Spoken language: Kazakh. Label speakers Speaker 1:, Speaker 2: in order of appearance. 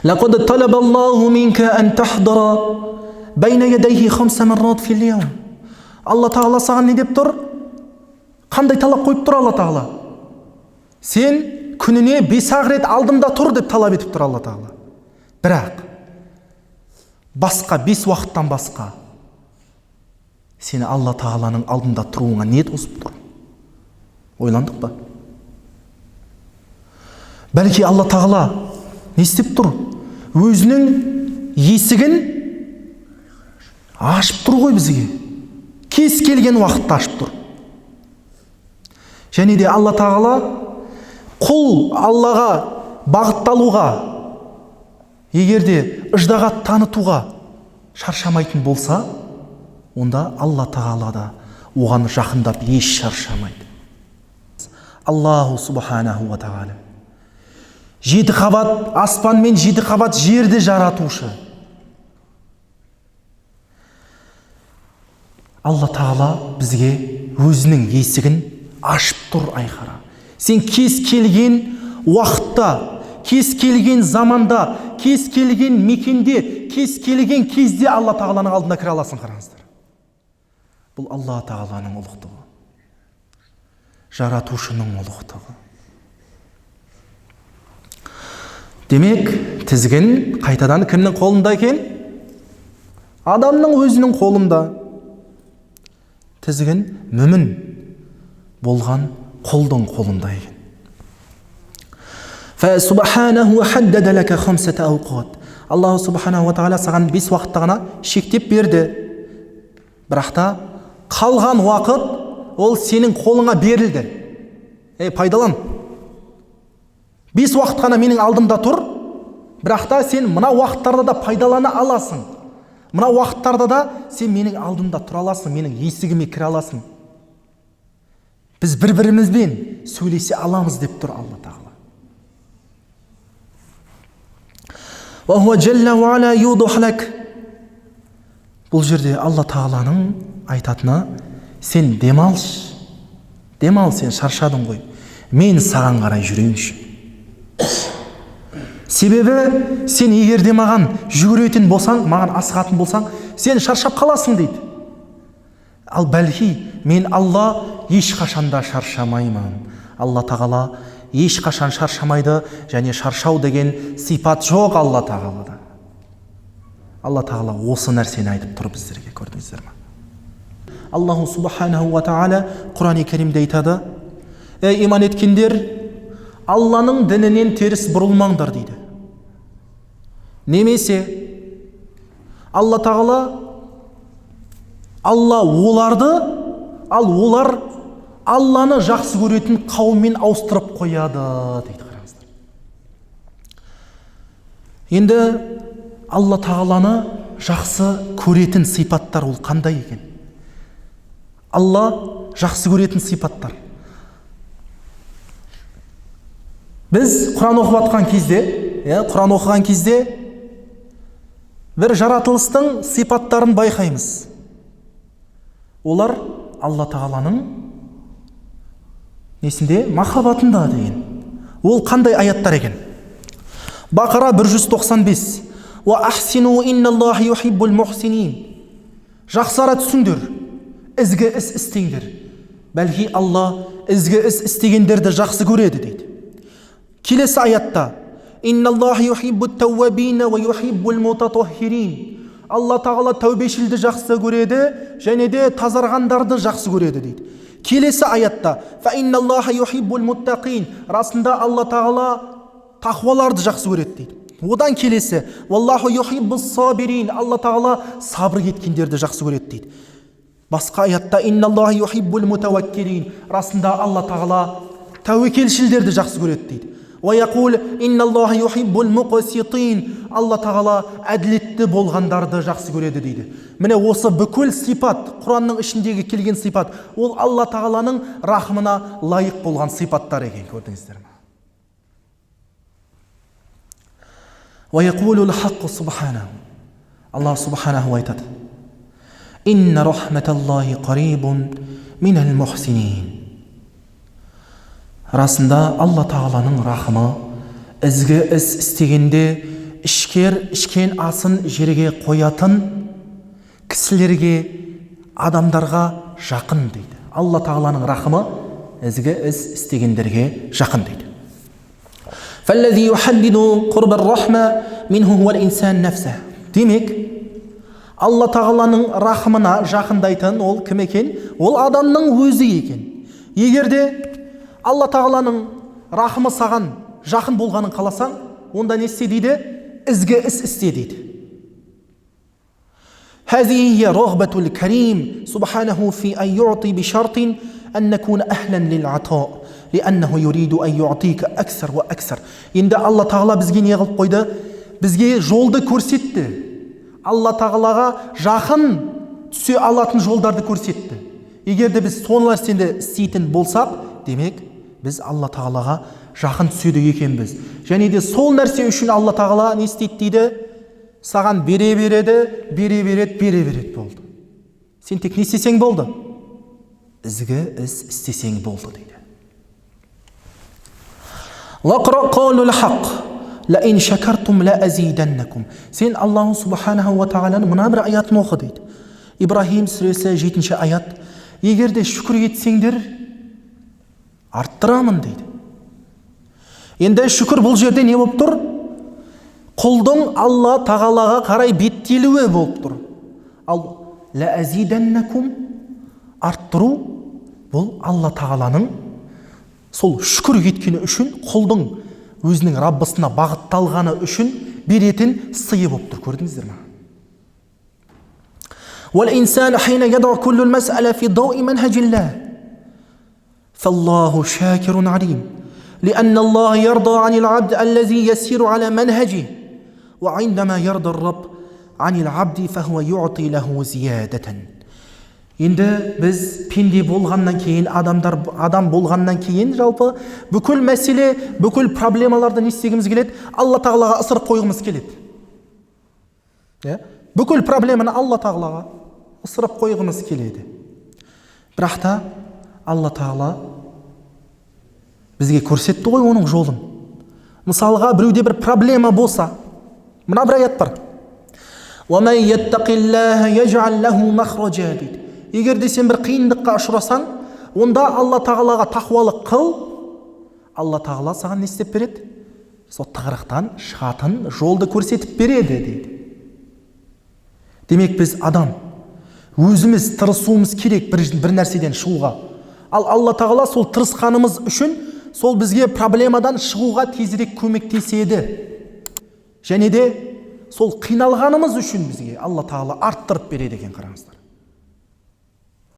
Speaker 1: لقد طلب الله منك أن تحضر بين يديه 5 مرات في اليوم. Алла Тағала саған не деп тұр? Қандай талап қойып тұр Алла Тағала? Сен күніне 5 рет алдымда тұр деп талап етіп тұр Алла Тағала. Бірақ басқа 5 уақыттан басқа сені Алла Тағаланың алдында тұруыңа не тосып тұр? Ойландық па? Бәлки Алла Тағала не істеп тұр? Өзінің есігін ашып тұр ғой бізге. Кез келген уақытта ашып тұр. Және де Алла Тағала құл Аллаға бағытталуға, егерде ыждағат танытуға шаршамайтын болса, онда Алла Тағала да оған жақындап еш шаршамайды. Аллаху субханаху ва тағала 7 қабат аспан мен 7 қабат жерді жаратушы. Алла Тағала бізге өзінің есігін ашып тұр айқара. Сен кез келген уақытта, кез келген заманда, кез келген мекенде, кез келген кезде Алла Тағаланың алдына кіре аласың. Қараңыздар. Бұл Алла Тағаланың ұлықтығы, жаратушының ұлықтығы. Демек, тізгін қайтадан кімнің қолында екен? Адамның өзінің қолында. Тізгін мүмін болған құлдың қолында екен. Фасубханаху хаддада лака 5 ауқат. Аллаху субханаху ва тағала саған 5 уақытта ғана шектеп берді. Бірақ та қалған уақыт ол сенің қолыңа берілді. Пайдалан. 5 уақыт қана менің алдымда тұр, бірақ та сен мына уақыттарда да пайдалана аласың. Мына уақыттарда да сен менің алдымда тұра аласың, менің есігіме кіре аласың. Біз бір-бірімізбен сөйлесе аламыз деп тұр Алла Тағала. Ва хуа джалла ва ала юдух лак. Бұл жерде Алла Тағаланың айтатыны, сен демалшы. Демал, сен шаршадың ғой. Мен саған қарай жүрейінші. Себебі сен егерде маған жүгіретін болсаң, маған асығатын болсаң, сен шаршап қаласың дейді. Ал бәлки мен Алла ешқашанда шаршамаймын. Алла Тағала ешқашан шаршамайды, және шаршау деген сипат жоқ Алла Тағалада. Алла Тағала осы нәрсені айтып тұр біздерге, көрдіңіздер ме? Аллаху субханаху ва тағала Құран-ы Кәрімде айтады: "Ей иман еткендер, Алланың дінінен теріс бұрылмаңдар" дейді. Немесе Алла Тағала олар Алланы жақсы көретін қауыммен ауыстырып қояды дейді. Қараңыздар. Енді Алла Тағаланы жақсы көретін сипаттар ол қандай екен? Алла жақсы көретін сипаттар. Біз Құран оқыған кезде, бір жаратылыстың сипаттарын байқаймыз. Олар Алла Тағаланың несінде? Махаббатында деген. Ол қандай аяттар екен? Бақара 195. Ва ахсину инналлахи юхиббул мухсинин. Жақсара түсіңдер, ізгі іс істеңдер. Бәлки Алла ізгі іс істегендерді жақсы көреді дейді. Келесі аятта: инналлахи юхиббут тауабина ва юхиббул мутатаххирин. Алла Тағала тәубешілді жақсы көреді, және де тазарғандарды жақсы көреді дейді. Келесі аятта: фа инналлаха юхиббул муттақин. Расында Алла Тағала тақуаларды жақсы көреді дейді. Одан келесі: валлаху юхиббус сабирин. Алла Тағала сабыр еткендерді жақсы көреді дейді. Басқа аятта: инналлаха юхиббул мутаваккилин. Расында Алла Тағала тәуекелшілдерді жақсы көреді дейді. Ва яқул инналлаха юхиббул муқситин. Алла Тағала әділетті болғандарды жақсы көреді дейді. Міне осы бүкіл сипат, Құранның ішіндегі келген сипат, ол Алла Тағаланың рахымына лайық болған сипаттар екен, көрдіңіздер ме? Ва яқулул хаққу субханаху. Аллах субханаху айтады: инна рахматаллахи қарибун минал мухсинин. Расында Алла Тағаланың рахымы ізгі іс істегенде ішкен асын жерге қоятын кісілерге, адамдарға жақын дейді. Алла тағаланың рахымы ізгі іс істегендерге жақын дейді. فالذي يحدد قرب الرحمة منه هو الإنسان نفسه. Демек, Алла тағаланың рахымына жақындайтын ол кім екен? Ол адамның өзі екен. Егерде Алла тағаланың рахымы саған жақын болғанын қаласаң, онда не істе дейді? Ізгі іс істе дейді. هذه هي رغبة الكريم سبحانه في أن يعطي بشرط أن نكون أهلا للعطاء لأنه يريد أن يعطيك أكثر وأكثر. Енді Алла тағала бізге не қылып қойды? Бізге жолды көрсетті. Алла тағалаға жақын түсе алатын жолдарды көрсетті. Егерде біз сол нәрсені істейтін болсақ, демек біз Алла тағалаға жақын түседі екенбіз. Және де сол нәрсе үшін Алла тағала не істейді дейді? Саған бере береді болды. Сен тек не істесең болды? Ізгі іс істесең болды дейді. Лақра қаулул хақ лаин шакартум ла азиданнакум. Сен Аллаху субханаху ва тағаланың мына бір аятын оқы дейді. Ибрахим сүресі 7-ші аят. Егерде шүкір етсеңдер, арттырамын дейді. Енді шүкір бұл жерде не болып тұр? Құлдың Алла тағалаға қарай беттелуі болып тұр. Ал ла азиданнакум арттыру бұл Алла тағаланың сол шүкір еткені үшін, құлдың өзінің Раббысына бағытталғаны үшін беретін сыйы болып тұр. Көрдіңіздер ме? والإنسان حين يضع كل المسألة في ضوء منهج الله فالله شاكر عليم لأن الله يرضى عن العبد الذي يسير على منهجه وعندما يرضى الرب عن العبد فهو يعطي له زيادة. Енді біз пенде болғаннан кейін, адам болғаннан кейін жалпы бүкіл мәселе, бүкіл проблемаларды не істегіміз келеді? Алла тағалаға ысырып қойғымыз келеді. Бүкіл проблеманы Алла тағалаға ысырып қойғымыз келеді. Бірақ та Алла тағала бізге көрсетті ғой оның жолын. Мысалға біреуде бір проблема болса, мына бір аят бар. وَمَنْ يَتَّقِ اللَّهَ يَجْعَلْ لَهُ مَخْرَجًا дейді. Егер сен бір қиындыққа ұшырасаң, онда Алла тағалаға тақуалық қыл, Алла тағала саған не істеп береді? Сол тығырықтан шығатын жолды көрсетіп береді дейді. Демек біз адам өзіміз тырысуымыз керек бір нәрседен шығуға. Ал Алла тағала сол тырысқанымыз үшін сол бізге проблемадан шығуға тезірек көмектеседі. Және де сол қиналғанымыз үшін бізге Алла тағала арттырып береді екен, қараңыздар.